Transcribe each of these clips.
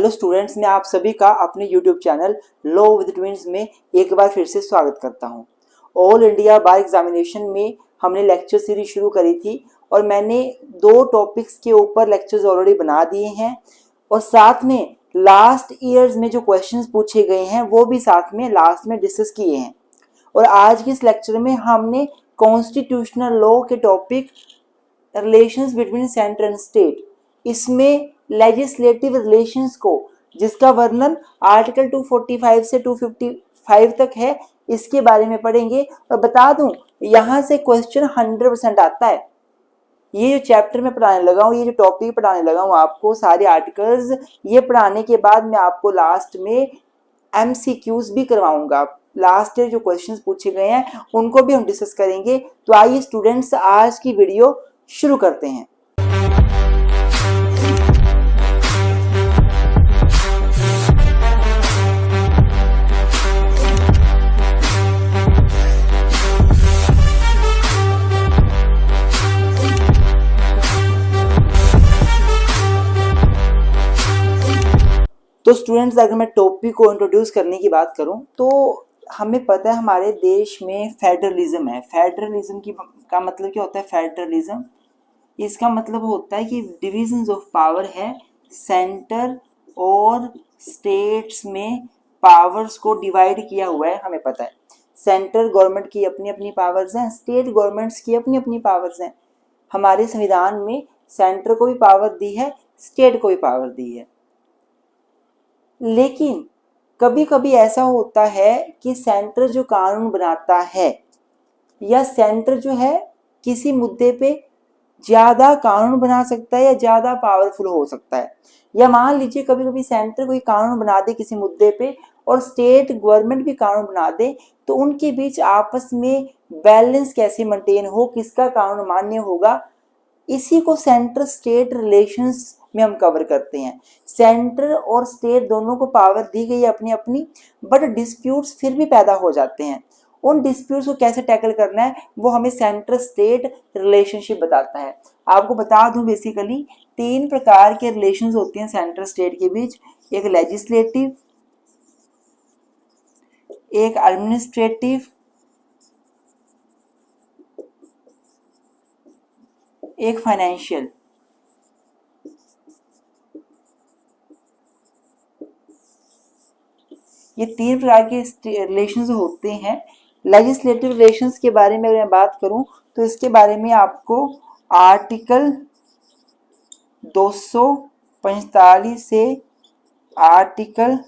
Hello students, मैं आप सभी का अपने YouTube channel law with twins में एक बार फिर से स्वागत करता हूं। ऑल इंडिया बार एग्जामिनेशन में हमने लेक्चर सीरीज शुरू करी थी और मैंने 2 टॉपिक्स के ऊपर लेक्चर्स ऑलरेडी बना दिए हैं और साथ में लास्ट ईयर्स में जो क्वेश्चंस पूछे गए हैं वो भी साथ में लास्ट में डिस्कस किए हैं। और आज के इस लेक्चर में हमने कॉन्स्टिट्यूशनल लॉ के topic relations between centre and state, इसमें लेजिस्लेटिव रिलेशंस को जिसका वर्णन आर्टिकल 245 से 255 तक है, इसके बारे में पढ़ेंगे। और बता दूं, यहां से क्वेश्चन 100% आता है। ये जो चैप्टर में पढ़ाने लगा हूं, ये जो टॉपिक पढ़ाने लगा हूं आपको, सारे आर्टिकल्स, ये पढ़ाने के बाद मैं आपको लास्ट में MCQs भी करवाऊंगा। लास्ट ईयर जो क्वेश्चंस पूछे गए हैं उनको भी हम डिस्कस करेंगे। तो आइए स्टूडेंट्स, आज की वीडियो शुरू करते हैं। तो स्टूडेंट्स, अगर मैं टॉपिक को इंट्रोड्यूस करने की बात करूं तो हमें पता है हमारे देश में फेडरलिज्म है। फेडरलिज्म का मतलब क्या होता है? फेडरलिज्म, इसका मतलब होता है कि डिविजन्स ऑफ पावर है। सेंटर और स्टेट्स में पावर्स को डिवाइड किया हुआ है, हमें पता है। सेंट्रल गवर्नमेंट की अपनी अपनी पावर्स हैं, स्टेट गवर्नमेंट्स की अपनी अपनी पावर्स हैं। हमारे संविधान में सेंटर को भी पावर दी है, स्टेट को भी पावर दी है। लेकिन कभी कभी ऐसा होता है कि सेंटर जो कानून बनाता है या सेंटर जो है किसी मुद्दे पे ज़्यादा कानून बना सकता है या ज़्यादा पावरफुल हो सकता है। या मान लीजिए कभी कभी सेंटर कोई कानून बना दे किसी मुद्दे पे और स्टेट गवर्नमेंट भी कानून बना दे, तो उनके बीच आपस में बैलेंस कैसे मेंटेन हो, किसका कानून मान्य होगा, इसी को सेंटर स्टेट रिलेशंस में हम कवर करते हैं। सेंटर और स्टेट दोनों को पावर दी गई है अपनी अपनी, बट डिस्प्यूट्स फिर भी पैदा हो जाते हैं। उन डिस्प्यूट्स को कैसे टैकल करना है वो हमें सेंटर स्टेट रिलेशनशिप बताता है। आपको बता दूं, बेसिकली 3 प्रकार के रिलेशंस होते हैं सेंटर स्टेट के बीच। एक लेजिस्लेटिव, एक एडमिनिस्ट्रेटिव, एक फाइनेंशियल। ये 3 प्रकार के रिलेशंस होते हैं। लेजिस्लेटिव रिलेशंस के बारे में अगर मैं बात करूं तो इसके बारे में आपको आर्टिकल 245 से आर्टिकल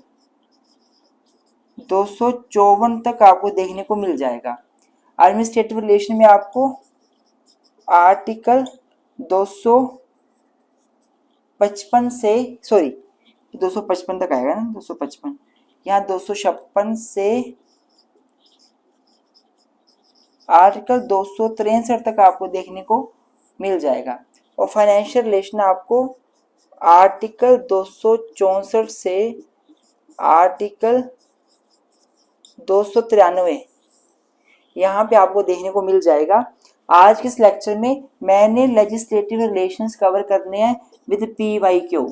254 तक आपको देखने को मिल जाएगा। एडमिनिस्ट्रेटिव रिलेशन में आपको आर्टिकल 255 से 255 तक आएगा ना, 255, यहाँ 256 से आर्टिकल 263 तक आपको देखने को मिल जाएगा। और फाइनेंशियल रिलेशन आपको आर्टिकल 264 से आर्टिकल 293 यहाँ पे आपको देखने को मिल जाएगा। आज के इस लेक्चर में मैंने लेजिस्लेटिव रिलेशंस कवर करने हैं with PYQ,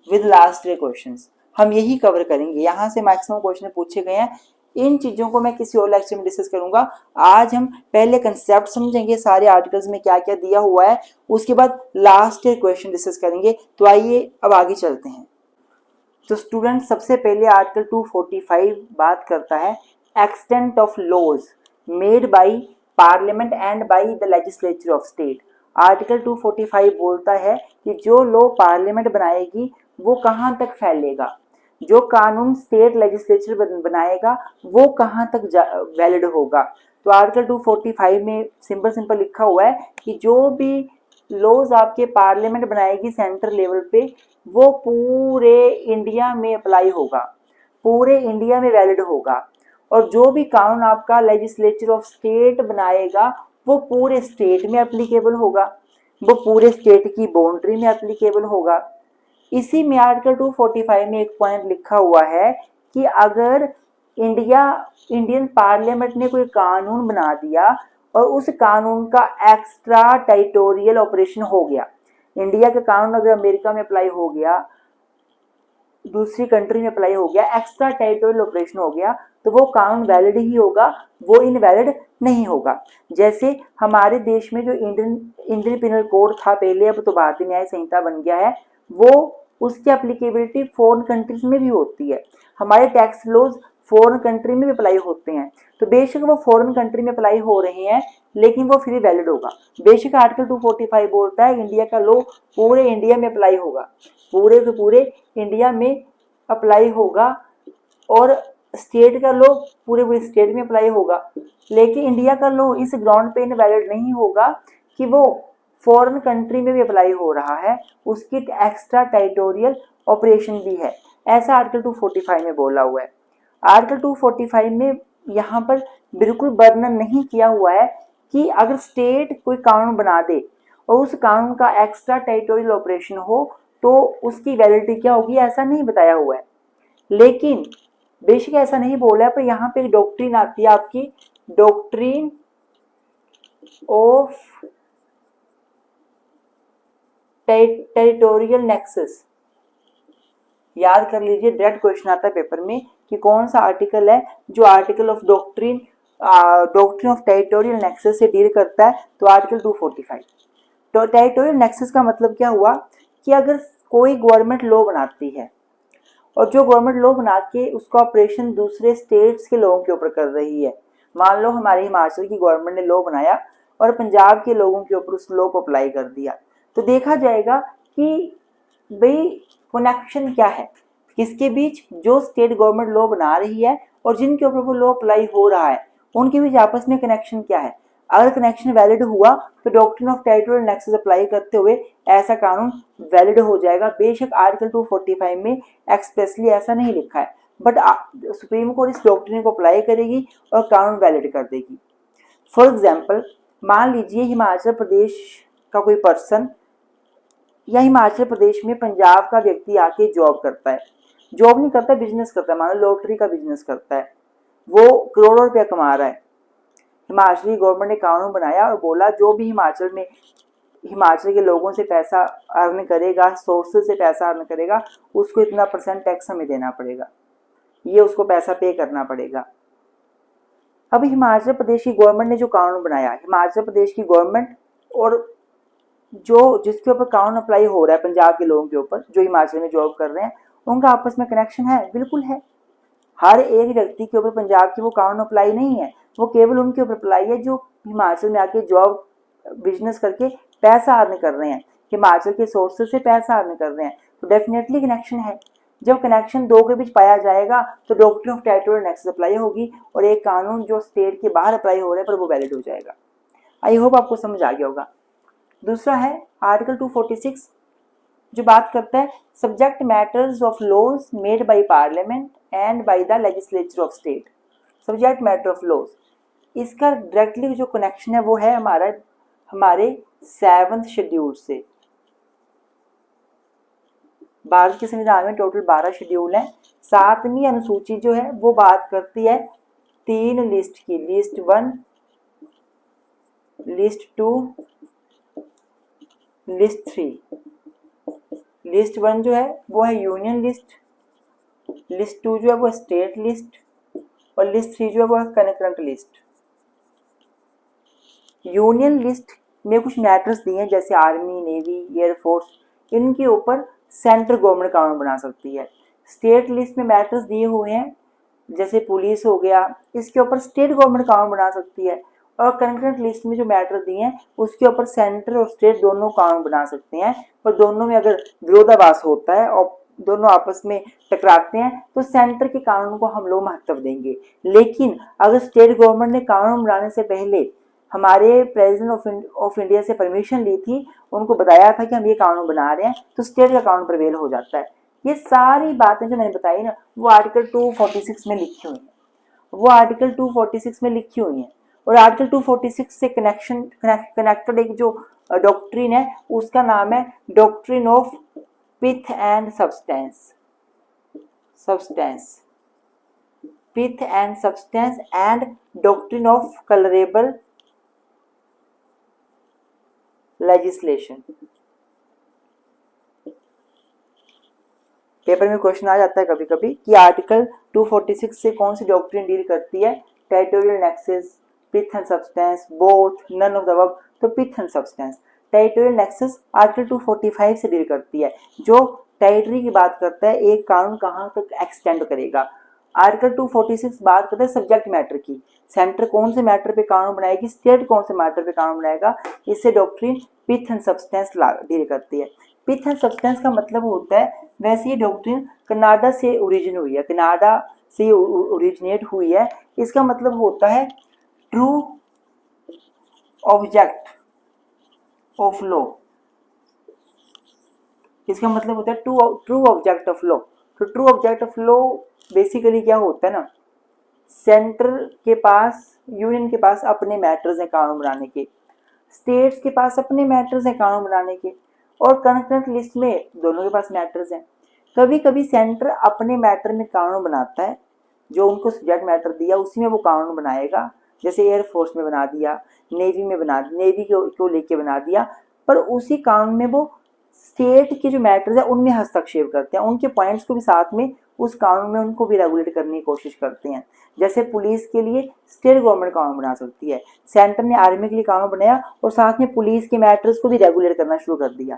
with last year questions. हम यही कवर करेंगे, यहाँ से मैक्सिमम क्वेश्चन पूछे गए हैं। इन चीज़ों को मैं किसी और लेक्चर में डिस्कस करूंगा। आज हम पहले कंसेप्ट समझेंगे, सारे आर्टिकल्स में क्या क्या दिया हुआ है, उसके बाद लास्ट ईयर क्वेश्चन डिस्कस करेंगे। तो आइए अब आगे चलते हैं। तो स्टूडेंट, सबसे पहले आर्टिकल 245 बात करता है extent of laws made by parliament and by the legislature of state. Article 245 बोलता है कि जो लॉ पार्लियामेंट बनाएगी वो कहाँ तक फैलेगा, जो कानून स्टेट लेजिस्लेचर बनाएगा वो कहाँ तक वैलिड होगा। तो आर्टिकल 245 में सिंपल लिखा हुआ है कि जो भी लॉज आपके पार्लियामेंट बनाएगी सेंटर लेवल पे, वो पूरे इंडिया में अप्लाई होगा, पूरे इंडिया में वैलिड होगा। और जो भी कानून आपका लेजिस्लेचर ऑफ स्टेट बनाएगा वो पूरे स्टेट में एप्लीकेबल होगा, वो पूरे स्टेट की बाउंड्री में एप्लीकेबल होगा। इसी में आर्टिकल 245 में एक पॉइंट लिखा हुआ है कि अगर इंडियन पार्लियामेंट ने कोई कानून बना दिया और उस कानून का एक्स्ट्रा टेरिटोरियल ऑपरेशन हो गया, इंडिया का कानून अगर अमेरिका में अप्लाई हो गया, दूसरी कंट्री में अप्लाई हो गया, एक्स्ट्रा टेरिटोरियल ऑपरेशन हो गया, तो वो कानून वैलिड ही होगा, वो इनवैलिड नहीं होगा। जैसे हमारे देश में जो इंडियन पिनल कोड था पहले, अब तो भारतीय न्याय संहिता बन गया है, वो उसकी एप्लीकेबिलिटी फॉरेन कंट्रीज में भी होती है। हमारे टैक्स लॉज फॉरेन कंट्री में भी अप्लाई होते हैं, तो बेशक वो फॉरेन कंट्री में अप्लाई हो रहे हैं लेकिन वो फिर वैलिड होगा। बेशक आर्टिकल 245 बोलता है इंडिया का लॉ पूरे इंडिया में अप्लाई होगा, पूरे के पूरे इंडिया में अप्लाई होगा, और स्टेट का लॉ पूरे पूरे स्टेट में अप्लाई होगा, लेकिन इंडिया का लॉ इस ग्राउंड पे इनवैलिड नहीं होगा कि वो फॉरेन कंट्री में भी अप्लाई हो रहा है, उसकी एक्स्ट्रा टेरिटोरियल ऑपरेशन भी है, ऐसा आर्टिकल 245 में बोला हुआ है। आर्टिकल 245 में यहाँ पर बिल्कुल वर्णन नहीं किया हुआ है कि अगर स्टेट कोई कानून बना दे और उस कानून का एक्स्ट्रा टेरिटोरियल ऑपरेशन हो तो उसकी वैलिडिटी क्या होगी, ऐसा नहीं बताया हुआ है। लेकिन बेशक ऐसा नहीं बोला है, पर यहाँ पे एक डॉक्ट्रिन आती है आपकी, डॉक्ट्रिन ऑफ टेरिटोरियल नेक्सस। याद कर लीजिए, डायरेक्ट क्वेश्चन आता है पेपर में कि कौन सा आर्टिकल है जो article of doctrine of territorial nexus से डील करता है, तो आर्टिकल 245। तो टेरिटोरियल नेक्सस का मतलब क्या हुआ कि अगर कोई गवर्नमेंट लॉ बनाती है और जो गवर्नमेंट लॉ बना के उसका ऑपरेशन दूसरे स्टेट्स के लोगों के ऊपर कर रही है, मान लो हमारे हिमाचल की गवर्नमेंट ने लॉ बनाया और पंजाब के लोगों के ऊपर उस लॉ को अप्लाई कर दिया, तो देखा जाएगा कि भाई कनेक्शन क्या है किसके बीच, जो स्टेट गवर्नमेंट लॉ बना रही है और जिनके ऊपर वो लॉ अप्लाई हो रहा है उनके बीच आपस में कनेक्शन क्या है। अगर कनेक्शन वैलिड हुआ तो doctrine of territorial nexus apply करते हुए ऐसा कानून वैलिड हो जाएगा। बेशक आर्टिकल 245 में एक्सप्रेसली ऐसा नहीं लिखा है, बट सुप्रीम कोर्ट इस डॉक्ट्रिन को अप्लाई करेगी और कानून वैलिड कर देगी। फॉर एग्जाम्पल, मान लीजिए हिमाचल प्रदेश का कोई पर्सन या हिमाचल प्रदेश में पंजाब का व्यक्ति आके जॉब करता है, जॉब नहीं करता, बिजनेस करता है, मान लो लॉटरी का बिजनेस करता है, वो करोड़ों रुपया कमा रहा है। हिमाचली गवर्नमेंट ने कानून बनाया और बोला जो भी हिमाचल के लोगों से पैसा अर्न करेगा, सोर्सेज से पैसा अर्न करेगा, उसको इतना % टैक्स हमें देना पड़ेगा, ये उसको पैसा पे करना पड़ेगा। अब हिमाचल प्रदेश की गवर्नमेंट ने जो कानून बनाया, हिमाचल प्रदेश की गवर्नमेंट और जो जिसके ऊपर कानून अप्लाई हो रहा है पंजाब के लोगों के ऊपर जो हिमाचल में जॉब कर रहे हैं, उनका आपस में कनेक्शन है, बिल्कुल है। हर एक व्यक्ति के ऊपर पंजाब के वो कानून अप्लाई नहीं है, वो केवल उनके ऊपर अप्लाई है जो हिमाचल में आके जॉब बिजनेस करके पैसा अर्न कर रहे हैं, हिमाचल के सोर्सेज से पैसा अर्न कर रहे हैं, तो डेफिनेटली कनेक्शन है। जब कनेक्शन दो के बीच पाया जाएगा तो doctrine of territorial nexus apply होगी और एक कानून जो स्टेट के बाहर अप्लाई हो रहा है पर वो वैलिड हो जाएगा। आई होप आपको समझ आ गया होगा। दूसरा है आर्टिकल 246 जो बात करता है subject matters of laws made by parliament and by the legislature of state. Subject matter of laws, इसका डायरेक्टली जो कनेक्शन है वो है हमारे 7th शेड्यूल से। भारत के संविधान में टोटल 12 शेड्यूल हैं। 7वीं अनुसूची जो है वो बात करती है 3 लिस्ट की, लिस्ट 1, लिस्ट 2, लिस्ट 3। लिस्ट 1 जो है वो है यूनियन लिस्ट, लिस्ट 2 जो है वो स्टेट लिस्ट और लिस्ट 3 जो है वो है कनकरेंट लिस्ट। यूनियन लिस्ट में कुछ मैटर्स दिए हैं जैसे आर्मी, नेवी, एयरफोर्स, इनके ऊपर सेंट्रल गवर्नमेंट कानून बना सकती है। स्टेट लिस्ट में मैटर्स दिए हुए हैं जैसे पुलिस हो गया, इसके ऊपर स्टेट गवर्नमेंट कानून बना सकती है। और कंकरेंट लिस्ट में जो मैटर दिए हैं उसके ऊपर सेंट्रल और स्टेट दोनों कानून बना सकते हैं, पर दोनों में अगर विरोधाभास होता है और दोनों आपस में टकराते हैं तो सेंटर के कानून को हम लोग महत्व देंगे। लेकिन अगर स्टेट गवर्नमेंट ने कानून बनाने से पहले हमारे प्रेसिडेंट ऑफ इंडिया से परमिशन ली थी, उनको बताया था कि हम ये कानून बना रहे हैं, तो स्टेट का कानून प्रिवेल हो जाता है। ये सारी बातें जो मैंने बताई ना वो आर्टिकल 246 में लिखी हुई हैं, वो आर्टिकल 246 में लिखी हुई हैं। और आर्टिकल 246 से कनेक्टेड एक जो डॉक्ट्रिन है उसका नाम है doctrine of pith and substance, pith and substance and doctrine of colourable legislation. Paper में क्वेश्चन आ जाता है कभी कभी कि आर्टिकल 246 से कौन सी डॉक्ट्रिन डील करती है, territorial nexus, pith and substance, both, none of the above. तो pith and substance, territorial nexus article 245 से डील करती है, जो टेरिटरी की बात करता है, एक कानून कहाँ तक एक्सटेंड करेगा। आर्टिकल 246 बात करता है सब्जेक्ट मैटर की, सेंटर कौन से मैटर पे कानून बनाएगी, स्टेट कौन से मैटर पे कानून बनाएगा। इससे doctrine pith and substance deal करती है। पिथ एंड सब्सटेंस का मतलब होता है, वैसे ये डॉक्ट्रिन कनाडा से ओरिजिन हुई है, कनाडा से ओरिजिनेट हुई है। इसका मतलब होता है ट्रू ऑब्जेक्ट ऑफ लॉ। इसका मतलब होता है ट्रू ऑब्जेक्ट ऑफ लॉ। तो true object of law basically क्या होता है ना, सेंटर के पास, यूनियन के पास अपने मैटर्स हैं कानून बनाने के, स्टेट्स के पास अपने मैटर्स हैं कानून बनाने के, और कंकरेंट लिस्ट में दोनों के पास मैटर्स हैं। कभी कभी सेंटर अपने मैटर में कानून बनाता है, जो उनको सब्जेक्ट मैटर दिया उसी में वो कानून बनाएगा, जैसे एयरफोर्स में बना दिया, नेवी में बना, नेवी को लेके बना दिया, पर उसी कानून में वो स्टेट के जो मैटर्स है उनमें हस्तक्षेप करते हैं, उनके पॉइंट्स को भी साथ में उस कानून में उनको भी रेगुलेट करने की कोशिश करते हैं। जैसे पुलिस के लिए स्टेट गवर्नमेंट कानून बना सकती है, सेंटर ने आर्मी के लिए कानून बनाया और साथ में पुलिस के मैटर्स को भी रेगुलेट करना शुरू कर दिया।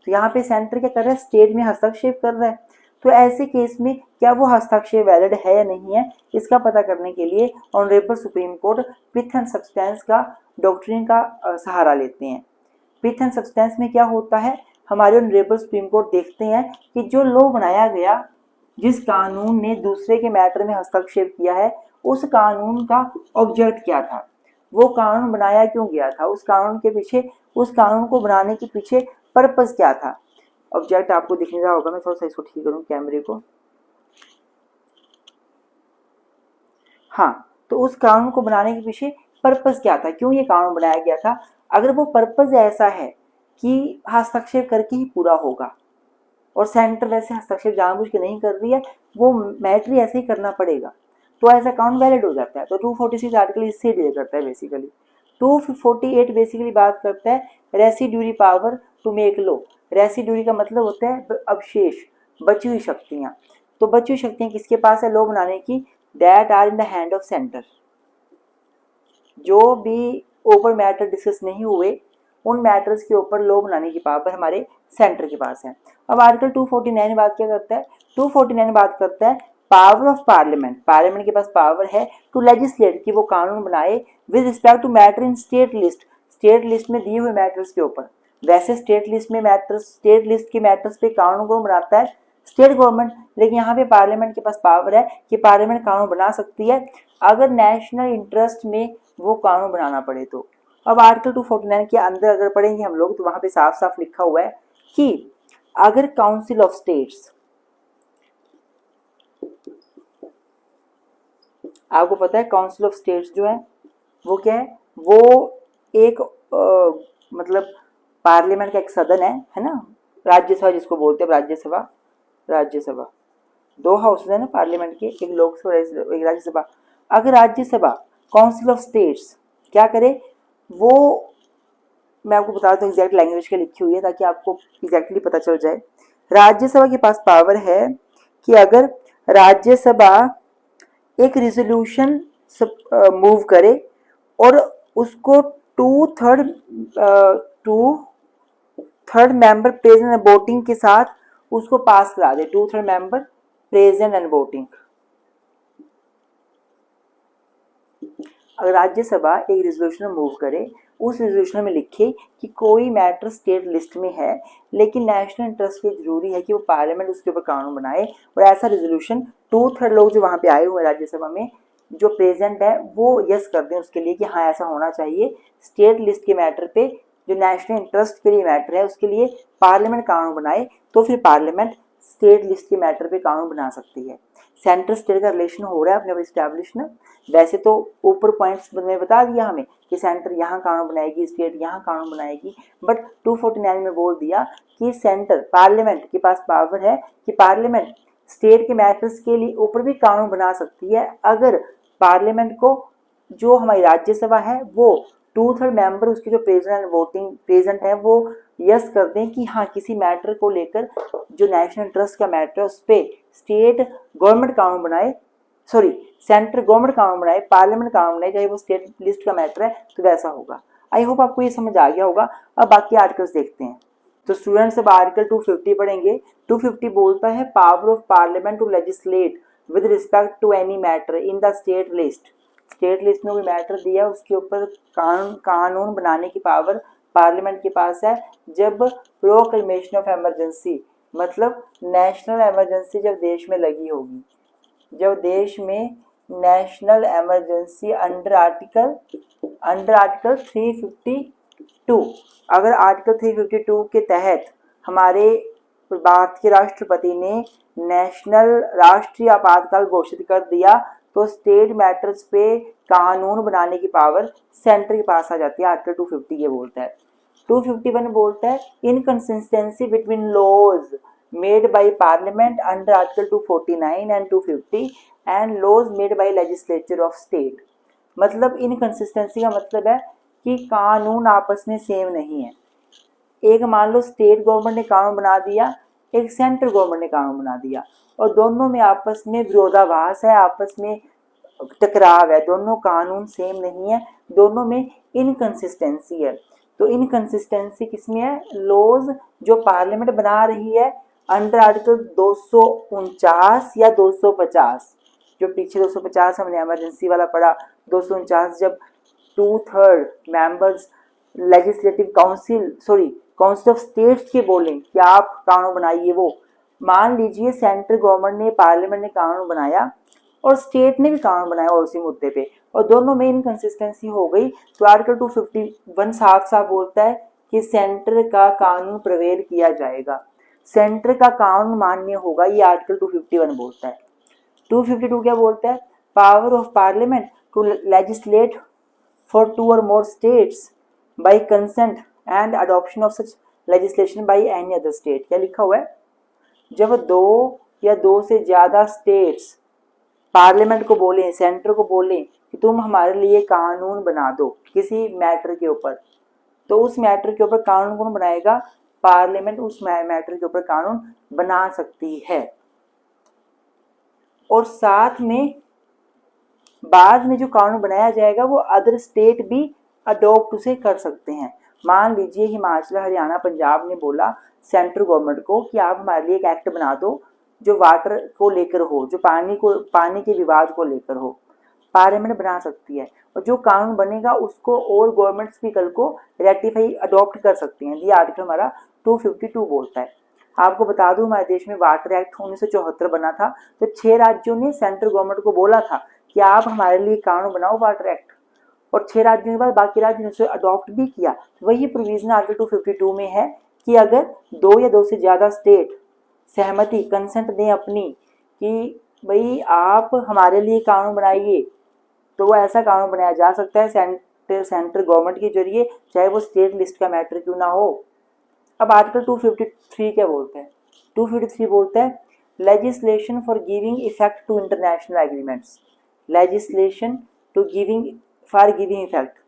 तो यहाँ पे सेंटर क्या कर रहा है, स्टेट में हस्तक्षेप कर रहा है। तो ऐसे केस में क्या वो हस्तक्षेप वैलिड है या नहीं है, इसका पता करने के लिए honourable supreme court pith and substance का डॉक्ट्रिन का सहारा लेते हैं। पिथ एंड सब्सटेंस में क्या होता है, हमारे ऑनरेबल सुप्रीम कोर्ट देखते हैं कि जो लॉ बनाया गया, जिस कानून ने दूसरे के मैटर में हस्तक्षेप किया है, उस कानून का ऑब्जेक्ट क्या था, वो कानून बनाया क्यों गया था, उस कानून के पीछे, उस कानून को बनाने के पीछे पर्पस क्या था। ऑब्जेक्ट आपको दिख नहीं रहा होगा, मैं थोड़ा सा इसको ठीक करूँ कैमरे को। हाँ, तो उस कानून को बनाने के पीछे पर्पस क्या था, क्यों ये कानून बनाया गया था। अगर वो पर्पस ऐसा है कि हस्तक्षेप करके ही पूरा होगा, और सेंटर वैसे हस्तक्षेप जानबूझ के नहीं कर रही है, वो मैटर ऐसे ही करना पड़ेगा, तो ऐसा कानून वैलिड हो जाता है। तो 246 आर्टिकल इससे डील करता है बेसिकली। 248 बेसिकली बात करता है residuary power to make law. Residuary का मतलब होता है अवशेष, बची हुई शक्तियाँ। तो बची हुई शक्तियाँ किसके पास है लॉ बनाने की, that are in the hand of centre. जो भी ऊपर मैटर डिस्कस नहीं हुए, उन मैटर्स के ऊपर लॉ बनाने की पावर हमारे सेंटर के पास है। अब आर्टिकल 249 बात क्या करता है, 249 बात करता है पावर ऑफ पार्लियामेंट। पार्लियामेंट के पास पावर है टू लेजिस्लेट, कि वो कानून बनाए with respect to matter in state list, state list में दिए हुए मैटर्स के ऊपर। वैसे स्टेट लिस्ट में मैटर्स, स्टेट लिस्ट के मैटर्स पे कानून कौन बनाता है, स्टेट गवर्नमेंट, लेकिन यहाँ पे पार्लियामेंट के पास पावर है कि पार्लियामेंट कानून बना सकती है अगर नेशनल इंटरेस्ट में वो कानून बनाना पड़े तो। अब आर्टिकल 249 के अंदर अगर पढ़ेंगे हम लोग, तो वहां पे साफ साफ लिखा हुआ है कि अगर काउंसिल ऑफ स्टेट्स, आपको पता है काउंसिल ऑफ स्टेट्स जो है वो क्या है, वो एक मतलब पार्लियामेंट का एक सदन है ना, राज्यसभा जिसको बोलते हैं, राज्यसभा, राज्यसभा दो हाउसेज है ना पार्लियामेंट के, एक लोकसभा एक राज्यसभा। अगर राज्यसभा काउंसिल ऑफ स्टेट्स क्या करे, वो मैं आपको बता दूं एग्जैक्ट लैंग्वेज के लिखी हुई है ताकि आपको एग्जैक्टली पता चल जाए। राज्यसभा के पास पावर है कि अगर राज्यसभा एक रिजोल्यूशन मूव करे और उसको two third member present and voting के साथ उसको पास करा दे, 2/3 मेंबर प्रेजेंट एंड वोटिंग। अगर राज्यसभा एक रिजोल्यूशन मूव करे, उस रिजोल्यूशन में लिखे कि कोई मैटर स्टेट लिस्ट में है लेकिन नेशनल इंटरेस्ट के जरूरी है कि वो पार्लियामेंट उसके ऊपर कानून बनाए, और ऐसा रिजोल्यूशन 2/3 लोग जो वहाँ पे आए हुए हैं राज्यसभा में जो प्रेजेंट है वो यस कर दें उसके लिए कि हाँ ऐसा होना चाहिए, स्टेट लिस्ट के मैटर पे जो नेशनल इंटरेस्ट के लिए मैटर है उसके लिए पार्लियामेंट कानून बनाए, तो फिर पार्लियामेंट स्टेट लिस्ट के मैटर पे कानून बना सकती है। सेंटर स्टेट का रिलेशन हो रहा है अपने स्टैब्लिश ना। वैसे तो ऊपर पॉइंट्स में बता दिया हमें कि सेंटर यहाँ कानून बनाएगी, स्टेट यहाँ कानून बनाएगी, बट 249 में बोल दिया कि सेंटर पार्लियामेंट के पास पावर है कि पार्लियामेंट स्टेट के मैटर्स के लिए ऊपर भी कानून बना सकती है अगर पार्लियामेंट को जो हमारी राज्यसभा है वो 2/3 मेंबर उसके जो प्रेजेंट वोटिंग प्रेजेंट है वो यस कर दें कि हाँ किसी मैटर को लेकर जो नेशनल इंटरेस्ट का मैटर है उस पर स्टेट गवर्नमेंट कानून बनाए, सॉरी सेंट्रल गवर्नमेंट कानून बनाए, पार्लियामेंट कानून बनाए, चाहे वो स्टेट लिस्ट का मैटर है, तो वैसा होगा। आई होप आपको ये समझ आ गया होगा। अब बाकी आर्टिकल्स देखते हैं। तो स्टूडेंट्स अब आर्टिकल 250 पढ़ेंगे। 250 बोलता है power of parliament to legislate with respect to any matter in the state list. State list में कोई मैटर दिया उसके ऊपर कानून बनाने की पावर पार्लियामेंट के पास है जब प्रोक्लेमेशन ऑफ इमरजेंसी, मतलब नेशनल इमरजेंसी जब देश में लगी होगी, जब देश में नेशनल इमरजेंसी अंडर आर्टिकल 352, अगर आर्टिकल 352 के तहत हमारे भारत के राष्ट्रपति ने नेशनल राष्ट्रीय आपातकाल घोषित कर दिया तो स्टेट मैटर्स पे कानून बनाने की पावर सेंटर के पास आ जाती है। आर्टिकल 250 ये बोलता है। 251 बोलता है inconsistency between laws made by parliament under article 249 and 250 and laws made by legislature of state. मतलब इनकंसिस्टेंसी का मतलब है कि कानून आपस में सेम नहीं है। एक मान लो स्टेट गवर्नमेंट ने कानून बना दिया, एक सेंट्रल गवर्नमेंट ने कानून बना दिया और दोनों में आपस में विरोधाभास है, आपस में टकराव है, दोनों कानून सेम नहीं है, दोनों में इनकंसिस्टेंसी है। तो इनकंसिस्टेंसी किसमें है? लॉज जो पार्लियामेंट बना रही है अंडर आर्टिकल 249 या 250, जो पीछे 250 हमने इमरजेंसी वाला पढ़ा, 249 जब 2/3 members legislative council of states के बोलें कि आप कानून बनाइए। वो मान लीजिए सेंट्रल गवर्नमेंट ने पार्लियामेंट ने कानून बनाया और स्टेट ने भी कानून बनाया और उसी मुद्दे पे, और दोनों में इनकंसिस्टेंसी हो गई, तो आर्टिकल 251 साफ साफ बोलता है कि सेंटर का कानून प्रवेल किया जाएगा, सेंटर का कानून मान्य होगा। ये आर्टिकल 251 बोलता है। 252 क्या बोलता है? Power of parliament to legislate for 2 or more states by consent and adoption of such legislation by any other state। क्या लिखा हुआ है? जब 2 या 2 से ज्यादा स्टेट्स पार्लियामेंट को बोले, सेंटर को बोले कि तुम हमारे लिए कानून बना दो किसी मैटर के ऊपर, तो उस मैटर के ऊपर कानून कौन बनाएगा? पार्लियामेंट उस मैटर के ऊपर कानून बना सकती है। और साथ में बाद में जो कानून बनाया जाएगा वो अदर स्टेट भी अडॉप्ट उसे कर सकते हैं। मान लीजिए हिमाचल, हरियाणा, पंजाब ने बोला सेंट्रल गवर्नमेंट को कि आप हमारे लिए एक एक्ट बना दो जो वाटर को लेकर हो, जो पानी के विवाद को लेकर हो, पार्लियामेंट बना सकती है। और जो कानून बनेगा उसको और गवर्नमेंट्स भी कल को रेटिफाई अडॉप्ट कर सकती हैं। ये आर्टिकल हमारा 252 बोलता है। आपको बता दूं हमारे देश में वाटर एक्ट 1974 बना था, तो 6 राज्यों ने सेंट्रल गवर्नमेंट को बोला था कि आप हमारे लिए कानून बनाओ वाटर एक्ट, और 6 राज्यों के बाद बाकी राज्यों ने उसे अडॉप्ट भी किया। वही प्रोविजन आर्टिकल 252 में है कि अगर 2 या 2 से ज़्यादा स्टेट सहमति कंसेंट दें अपनी कि भाई आप हमारे लिए कानून बनाइए, तो वो ऐसा कानून बनाया जा सकता है सेंट्रल गवर्नमेंट के जरिए, चाहे वो स्टेट लिस्ट का मैटर क्यों ना हो। अब आर्टिकल 253 क्या बोलता है? 253 बोलता है legislation for giving effect to international agreements. Legislation to for giving effect,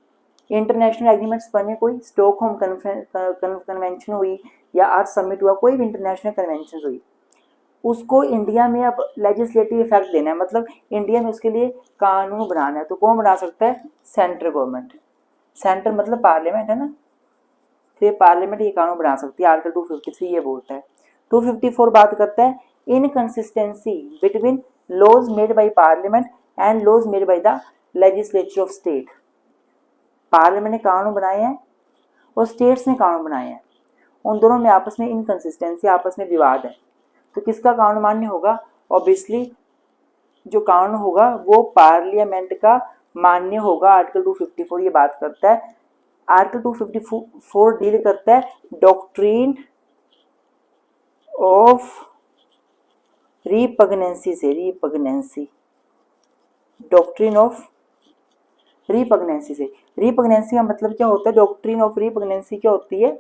international agreements बने, कोई स्टॉकहोम कन्वेंशन हुई या अर्थ समिट हुआ, कोई भी इंटरनेशनल कन्वेंशन हुई, उसको इंडिया में अब लेजिस्लेटिव इफेक्ट देना है, मतलब इंडिया में उसके लिए कानून बनाना है। तो कौन बना सकता है? Central government. सेंटर मतलब पार्लियामेंट है ना, तो ये पार्लियामेंट ये कानून बना सकती है। आर्टिकल 253 ये बोलता है। 254 बात करता है inconsistency between laws made by parliament and laws made by the legislature of state. Parliament ने कानून बनाए हैं और स्टेट्स ने कानून बनाए हैं, उन दोनों में आपस में इनकंसिस्टेंसी, आपस में विवाद है, तो किसका कानून मान्य होगा? ऑब्वियसली जो कानून होगा वो पार्लियामेंट का मान्य होगा। आर्टिकल 254 ये बात करता है। आर्टिकल 254 डील करता है डॉक्ट्रिन ऑफ रिपग्नेंसी से, डॉक्ट्रिन ऑफ रिपग्नेंसी से। रिपग्नेंसी का मतलब क्या होता है? डॉक्ट्रिन ऑफ रिपग्नेंसी क्या होती है?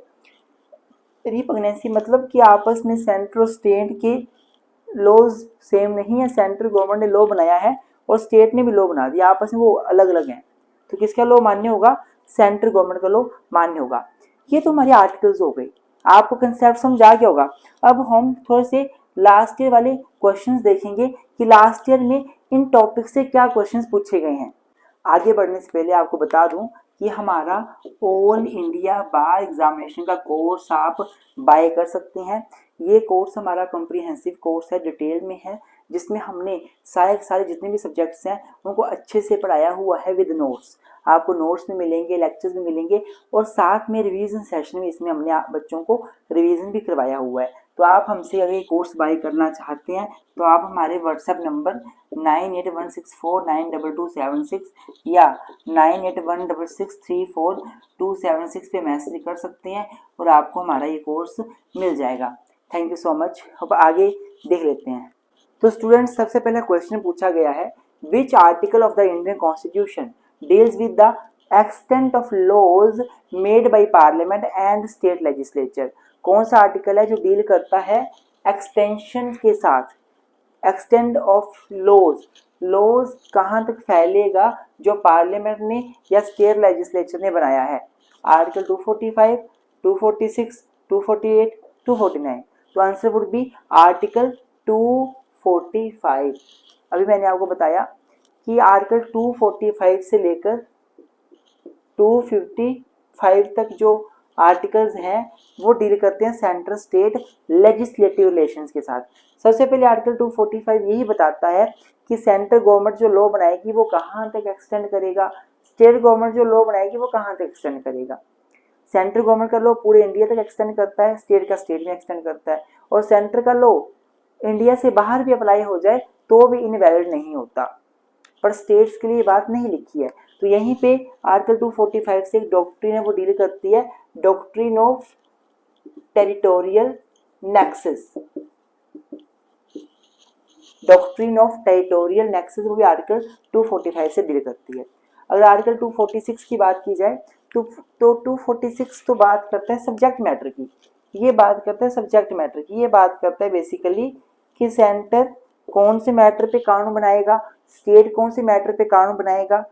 रिपग्नेंसी मतलब कि आपस में सेंट्रल और स्टेट के लॉज सेम नहीं है, सेंट्रल गवर्नमेंट ने लॉ बनाया है और स्टेट ने भी लॉ बना दिया, आपस में वो अलग अलग हैं, तो किसका लॉ मान्य होगा? सेंट्रल गवर्नमेंट का लॉ मान्य होगा। ये तो हमारे आर्टिकल्स हो गए, आपको कंसेप्ट समझ आ गया होगा। अब हम थोड़े से लास्ट ईयर वाले क्वेश्चंस देखेंगे कि लास्ट ईयर में इन टॉपिक से क्या क्वेश्चंस पूछे गए हैं। आगे बढ़ने से पहले आपको बता दूं कि हमारा ऑल इंडिया बार एग्जामिनेशन का कोर्स आप बाय कर सकते हैं। ये कोर्स हमारा कॉम्प्रिहेंसिव कोर्स है, डिटेल में है, जिसमें हमने सारे जितने भी सब्जेक्ट्स हैं उनको अच्छे से पढ़ाया हुआ है विद नोट्स। आपको नोट्स भी मिलेंगे, लेक्चर्स भी मिलेंगे और साथ में रिवीजन सेशन में इसमें हमने बच्चों को रिवीजन भी करवाया हुआ है। तो आप हमसे अगर ये कोर्स बाय करना चाहते हैं तो आप हमारे व्हाट्सएप नंबर 9816492276 या 9816634276 पे मैसेज कर सकते हैं और आपको हमारा ये कोर्स मिल जाएगा। Thank you so much. अब आगे देख लेते हैं। तो स्टूडेंट्स, सबसे पहला क्वेश्चन पूछा गया है, which article of the Indian constitution deals with the extent of laws made by parliament and state legislature. कौन सा आर्टिकल है जो डील करता है एक्सटेंशन के साथ, एक्सटेंड ऑफ लॉज, लॉज कहाँ तक फैलेगा जो पार्लियामेंट ने या स्टेट लेजिस्लेचर ने बनाया है। आर्टिकल 245, 246, 248, 249। तो आंसर वुड बी आर्टिकल 245। अभी मैंने आपको बताया कि आर्टिकल 245 से लेकर 255 तक जो आर्टिकल्स हैं वो डील करते हैं सेंट्रल स्टेट लेजिस्लेटिव रिलेशंस के साथ। सबसे पहले आर्टिकल 245 यही बताता है कि सेंट्रल गवर्नमेंट जो लॉ बनाएगी वो कहाँ तक एक्सटेंड करेगा, स्टेट गवर्नमेंट जो लॉ बनाएगी वो कहाँ तक एक्सटेंड करेगा। सेंट्रल गवर्नमेंट का लॉ पूरे इंडिया तक एक्सटेंड करता है, स्टेट का स्टेट में एक्सटेंड करता है, और सेंटर का लॉ इंडिया से बाहर भी अप्लाई हो जाए तो भी इनवैलिड नहीं होता, पर स्टेट्स के लिए बात नहीं लिखी है। तो यहीं पे आर्टिकल 245 से एक डॉक्ट्रिन है वो डील करती है, doctrine of territorial nexus. Doctrine of territorial nexus वो भी आर्टिकल 245 से डील करती है। अगर आर्टिकल 246 की बात की जाए तो 246 तो बात करता है सब्जेक्ट मैटर की, ये बात करता है सब्जेक्ट मैटर की, ये बात करता है बेसिकली कि सेंटर कौन से मैटर पे कानून बनाएगा, स्टेट कौन से मैटर पे कानून बनाएगा,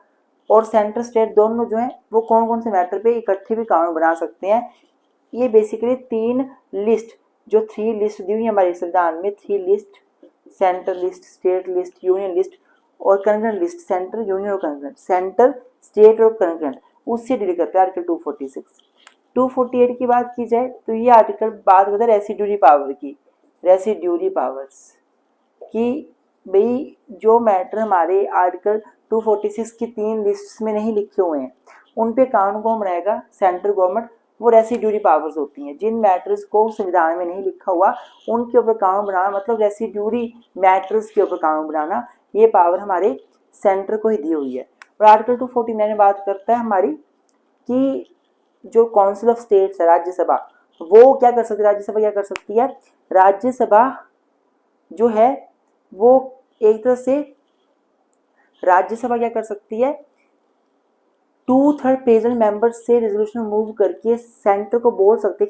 और सेंटर स्टेट दोनों जो हैं वो कौन कौन से मैटर पे इकट्ठे भी कानून बना सकते हैं। ये बेसिकली 3 लिस्ट, जो 3 लिस्ट दी हुई है हमारे संविधान में, 3 list, centre list, state list, union list और कंकरेंट लिस्ट, सेंटर, यूनियन और कंकरेंट, सेंटर, स्टेट और कंकरेंट, उससे डील करता है आर्टिकल 246। 248 की बात की जाए तो ये आर्टिकल बात करता है रेसिड्यूरी पावर की, रेसिड्यूरी पावर्स कि भाई जो मैटर हमारे आर्टिकल 246 की 3 लिस्ट में नहीं लिखे हुए हैं उन पे कानून कौन बनाएगा, सेंट्रल गवर्नमेंट। वो रेसिड्यूरी पावर्स होती हैं, जिन मैटर्स को संविधान में नहीं लिखा हुआ उनके ऊपर कानून बनाना, मतलब रेसिड्यूरी मैटर्स के ऊपर कानून बनाना, ये पावर हमारे सेंटर को ही दी हुई है। और आर्टिकल 249 में बात करता है हमारी कि जो काउंसिल ऑफ स्टेट्स है, राज्यसभा, वो क्या कर सकती है, राज्यसभा क्या कर सकती है, राज्यसभा जो है वो एक तरह से राज्यसभा क्या कर सकती है, 2/3 प्रेजेंट मेंबर्स से रेजोल्यूशन मूव करके सेंटर को बोल सकते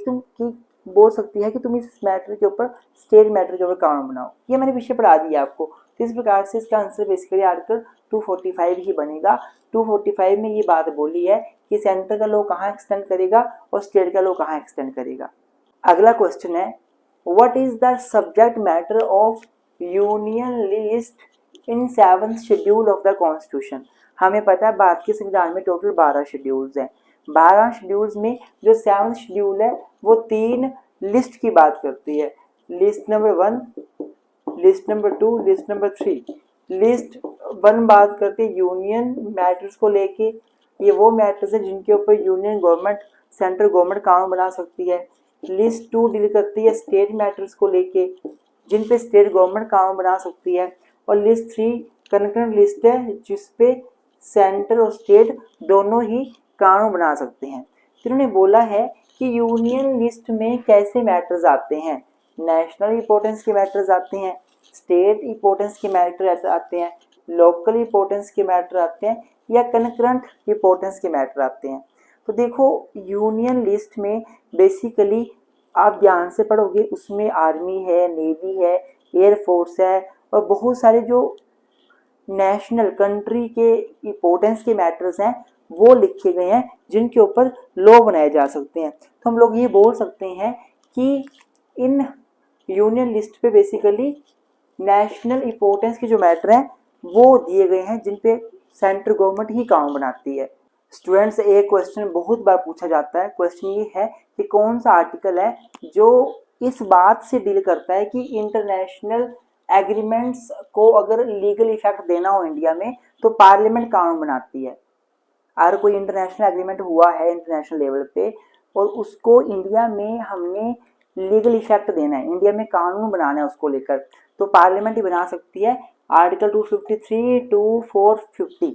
हैं कि तुम इस मैटर के ऊपर, स्टेट मैटर के ऊपर कानून बनाओ। ये मैंने विषय पढ़ा दिया आपको। तो इस प्रकार से इसका आंसर बेसिकली आर्टिकल 245 ही बनेगा। 245 में ये बात बोली है कि सेंटर का लॉ कहाँ एक्सटेंड करेगा और स्टेट का लॉ कहाँ एक्सटेंड करेगा। अगला क्वेश्चन है, what is the subject matter of union list in 7th schedule of the constitution. हमें पता है भारत के संविधान में टोटल 12 शेड्यूल्स हैं। 12 शेड्यूल्स में जो 7th शेड्यूल है वो 3 लिस्ट की बात करती है, list number 1, list number 2, list number 3। List 1 बात करती है यूनियन मैटर्स को लेके, ये वो मैटर्स हैं जिनके ऊपर यूनियन गवर्नमेंट, सेंट्रल गवर्नमेंट कानून बना सकती है। लिस्ट 2 डील करती है स्टेट मैटर्स को लेके, जिन पे स्टेट गवर्नमेंट कानून बना सकती है। और लिस्ट 3 कंकरेंट लिस्ट है जिसपे सेंटर और स्टेट दोनों ही कानून बना सकते हैं। फिर उन्होंने बोला है कि यूनियन लिस्ट में कैसे मैटर्स आते हैं, नेशनल इंपॉर्टेंस के मैटर्स आते हैं, स्टेट इंपॉर्टेंस के मैटर आते हैं, लोकल इंपॉर्टेंस के मैटर आते हैं, या कंकरेंट इंपॉर्टेंस के मैटर आते हैं। तो देखो यूनियन लिस्ट में बेसिकली आप ध्यान से पढ़ोगे, उसमें आर्मी है, नेवी है, एयरफोर्स है और बहुत सारे जो नेशनल कंट्री के इंपॉर्टेंस के मैटर्स हैं वो लिखे गए हैं जिनके ऊपर लॉ बनाए जा सकते हैं। तो हम लोग ये बोल सकते हैं कि इन यूनियन लिस्ट पे बेसिकली नेशनल इंपॉर्टेंस के जो मैटर हैं वो दिए गए हैं जिन पे सेंट्रल गवर्नमेंट ही कानून बनाती है। स्टूडेंट्स, एक क्वेश्चन बहुत बार पूछा जाता है, क्वेश्चन ये है कि कौन सा आर्टिकल है जो इस बात से डील करता है कि इंटरनेशनल एग्रीमेंट्स को अगर लीगल इफेक्ट देना हो इंडिया में तो पार्लियामेंट कानून बनाती है। अगर कोई इंटरनेशनल एग्रीमेंट हुआ है इंटरनेशनल लेवल पे और उसको इंडिया में हमने लीगल इफेक्ट देना है, इंडिया में कानून बनाना है उसको लेकर, तो पार्लियामेंट ही बना सकती है। आर्टिकल 253 टू 450,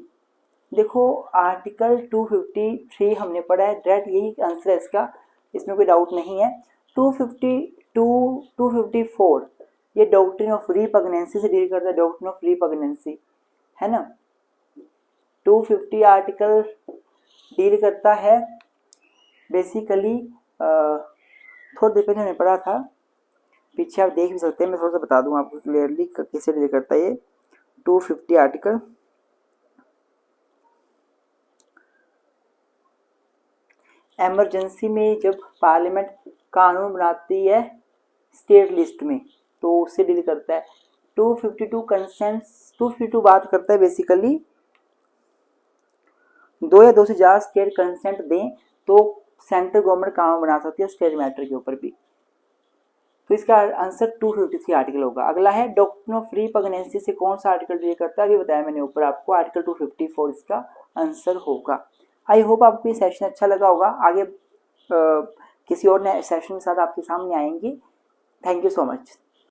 देखो आर्टिकल 253 हमने पढ़ा है, डायरेक्ट यही आंसर है इसका, इसमें कोई डाउट नहीं है। 252 254 ये डॉक्ट्रिन ऑफ रिपग्नेंसी से डील करता है, डॉक्ट्रिन ऑफ रिपग्नेंसी है ना। 250 आर्टिकल डील करता है बेसिकली, थोड़ी देर पहले हमने पढ़ा था, पीछे आप देख भी सकते हैं, मैं थोड़ा सा बता दूं आपको क्लियरली कैसे डील करता है ये 250 आर्टिकल। एमरजेंसी में जब पार्लियामेंट कानून बनाती है स्टेट लिस्ट में तो उससे डील करता है। 252 कंसेंट 252 बात करता है बेसिकली दो या दो से ज़्यादा स्टेट कंसेंट दें तो सेंट्रल गवर्नमेंट कानून बना सकती है स्टेट मैटर के ऊपर भी। तो इसका आंसर 253 आर्टिकल होगा। अगला है डॉक्ट्रिन ऑफ रिपग्नेंसी से कौन सा आर्टिकल डील करता है, अभी बताया मैंने ऊपर आपको, आर्टिकल 254 इसका आंसर होगा। आई होप आपको ये सेशन अच्छा लगा होगा। आगे किसी और नए सेशन के साथ आपके सामने आएंगे। Thank you so much.